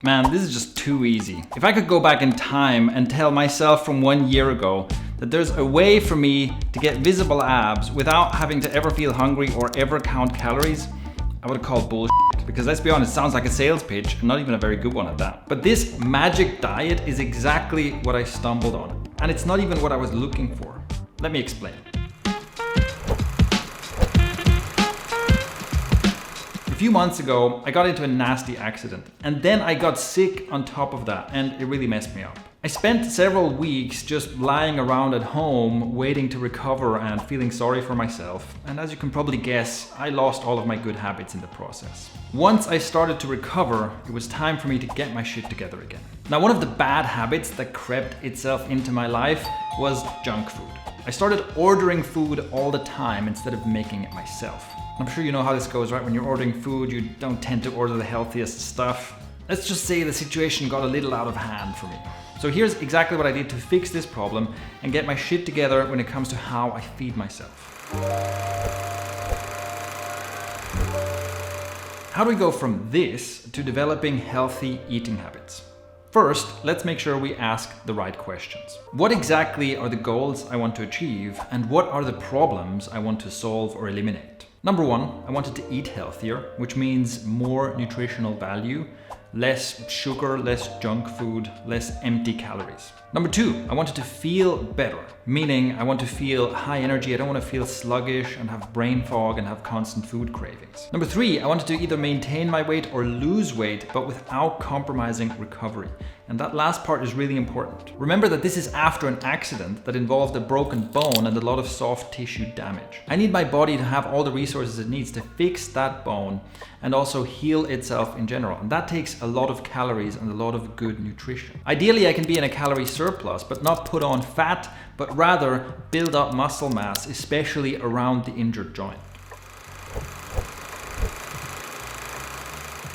Man, this is just too easy. If I could go back in time and tell myself from 1 year ago that there's a way for me to get visible abs without having to ever feel hungry or ever count calories, I would have called bullshit. Because let's be honest, it sounds like a sales pitch and not even a very good one at that. But this magic diet is exactly what I stumbled on. And it's not even what I was looking for. Let me explain. A few months ago, I got into a nasty accident, and then I got sick on top of that, and it really messed me up. I spent several weeks just lying around at home, waiting to recover and feeling sorry for myself, and as you can probably guess, I lost all of my good habits in the process. Once I started to recover, it was time for me to get my shit together again. Now, one of the bad habits that crept itself into my life was junk food. I started ordering food all the time instead of making it myself. I'm sure you know how this goes, right? When you're ordering food, you don't tend to order the healthiest stuff. Let's just say the situation got a little out of hand for me. So here's exactly what I did to fix this problem and get my shit together when it comes to how I feed myself. How do we go from this to developing healthy eating habits? First, let's make sure we ask the right questions. What exactly are the goals I want to achieve, and what are the problems I want to solve or eliminate? Number one, I wanted to eat healthier, which means more nutritional value, less sugar, less junk food, less empty calories. Number two, I wanted to feel better, meaning I want to feel high energy. I don't want to feel sluggish and have brain fog and have constant food cravings. Number three, I wanted to either maintain my weight or lose weight, but without compromising recovery. And that last part is really important. Remember that this is after an accident that involved a broken bone and a lot of soft tissue damage. I need my body to have all the resources it needs to fix that bone and also heal itself in general. And that takes a lot of calories and a lot of good nutrition. Ideally, I can be in a calorie surplus, but not put on fat, but rather build up muscle mass, especially around the injured joint.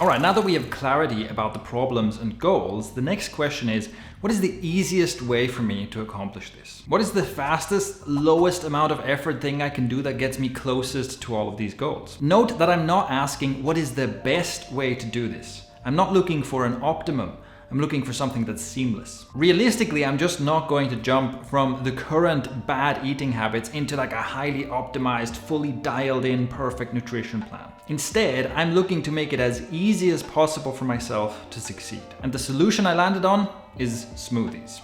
All right, now that we have clarity about the problems and goals, the next question is, what is the easiest way for me to accomplish this? What is the fastest, lowest amount of effort thing I can do that gets me closest to all of these goals? Note that I'm not asking what is the best way to do this. I'm not looking for an optimum. I'm looking for something that's seamless. Realistically, I'm just not going to jump from the current bad eating habits into like a highly optimized, fully dialed in, perfect nutrition plan. Instead, I'm looking to make it as easy as possible for myself to succeed. And the solution I landed on is smoothies.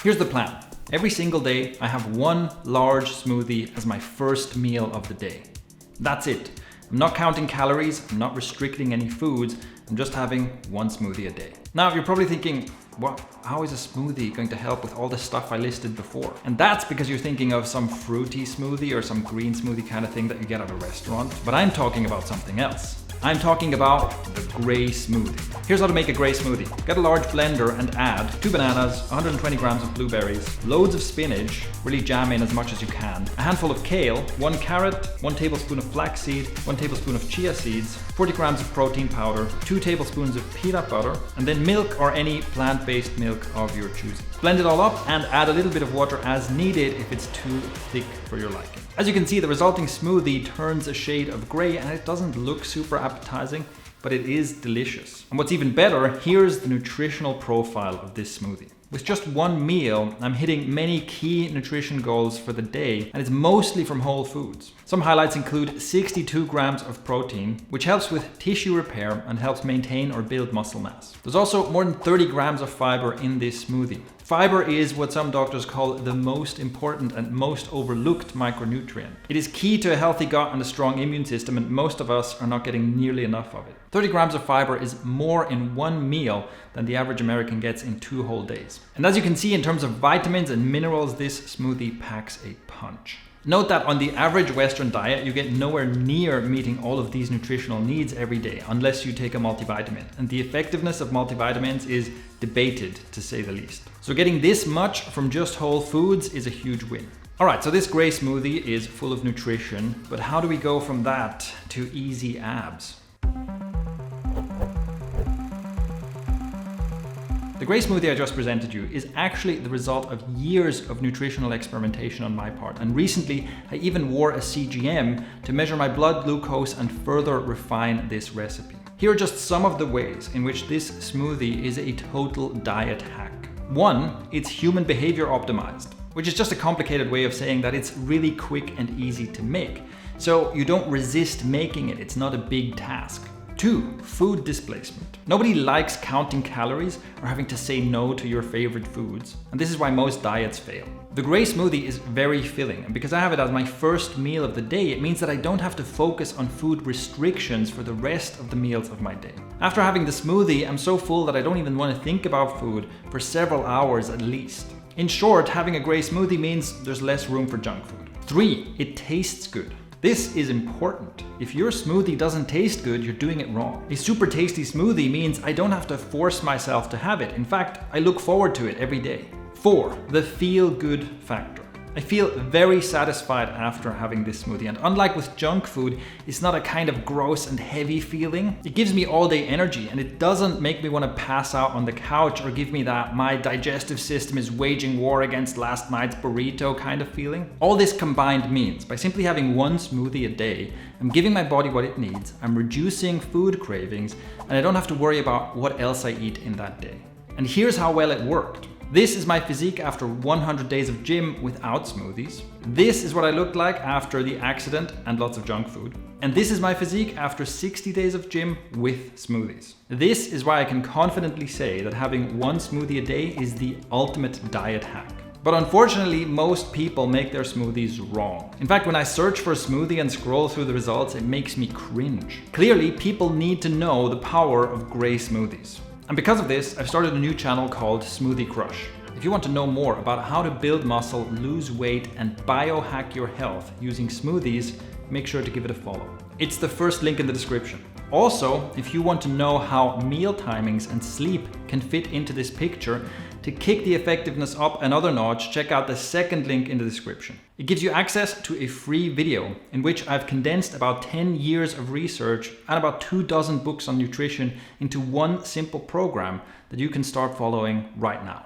Here's the plan. Every single day, I have one large smoothie as my first meal of the day. That's it. I'm not counting calories, I'm not restricting any foods, I'm just having one smoothie a day. Now, you're probably thinking, how is a smoothie going to help with all the stuff I listed before? And that's because you're thinking of some fruity smoothie or some green smoothie kind of thing that you get at a restaurant. But I'm talking about something else. I'm talking about the Grey Smoothie. Here's how to make a Grey Smoothie. Get a large blender and add 2 bananas, 120 grams of blueberries, loads of spinach, really jam in as much as you can, a handful of kale, 1 carrot, 1 tablespoon of flaxseed, 1 tablespoon of chia seeds, 40 grams of protein powder, 2 tablespoons of peanut butter, and then milk or any plant-based milk of your choosing. Blend it all up and add a little bit of water as needed if it's too thick for your liking. As you can see, the resulting smoothie turns a shade of gray and it doesn't look super appetizing, but it is delicious. And what's even better, here's the nutritional profile of this smoothie. With just one meal, I'm hitting many key nutrition goals for the day, and it's mostly from whole foods. Some highlights include 62 grams of protein, which helps with tissue repair and helps maintain or build muscle mass. There's also more than 30 grams of fiber in this smoothie. Fiber is what some doctors call the most important and most overlooked micronutrient. It is key to a healthy gut and a strong immune system, and most of us are not getting nearly enough of it. 30 grams of fiber is more in one meal than the average American gets in 2 whole days. And as you can see, in terms of vitamins and minerals, this smoothie packs a punch. Note that on the average Western diet, you get nowhere near meeting all of these nutritional needs every day unless you take a multivitamin. And the effectiveness of multivitamins is debated, to say the least. So getting this much from just whole foods is a huge win. All right, so this Grey Smoothie is full of nutrition, but how do we go from that to easy abs? The Grey Smoothie I just presented you is actually the result of years of nutritional experimentation on my part, and recently I even wore a CGM to measure my blood glucose and further refine this recipe. Here are just some of the ways in which this smoothie is a total diet hack. 1, it's human behavior optimized, which is just a complicated way of saying that it's really quick and easy to make. So you don't resist making it, it's not a big task. 2, food displacement. Nobody likes counting calories or having to say no to your favorite foods, and this is why most diets fail. The Grey Smoothie is very filling, and because I have it as my first meal of the day, it means that I don't have to focus on food restrictions for the rest of the meals of my day. After having the smoothie, I'm so full that I don't even want to think about food for several hours at least. In short, having a Grey Smoothie means there's less room for junk food. 3, it tastes good. This is important. If your smoothie doesn't taste good, you're doing it wrong. A super tasty smoothie means I don't have to force myself to have it. In fact, I look forward to it every day. 4, the feel-good factor. I feel very satisfied after having this smoothie, and unlike with junk food, it's not a kind of gross and heavy feeling. It gives me all-day energy, and it doesn't make me want to pass out on the couch or give me that my digestive system is waging war against last night's burrito kind of feeling. All this combined means by simply having one smoothie a day, I'm giving my body what it needs, I'm reducing food cravings, and I don't have to worry about what else I eat in that day. And here's how well it worked. This is my physique after 100 days of gym without smoothies. This is what I looked like after the accident and lots of junk food. And this is my physique after 60 days of gym with smoothies. This is why I can confidently say that having one smoothie a day is the ultimate diet hack. But unfortunately, most people make their smoothies wrong. In fact, when I search for a smoothie and scroll through the results, it makes me cringe. Clearly, people need to know the power of Grey smoothies. And because of this, I've started a new channel called SmoothieCrush. If you want to know more about how to build muscle, lose weight, and biohack your health using smoothies, make sure to give it a follow. It's the first link in the description. Also, if you want to know how meal timings and sleep can fit into this picture, to kick the effectiveness up another notch, check out the second link in the description. It gives you access to a free video in which I've condensed about 10 years of research and about 24 books on nutrition into one simple program that you can start following right now.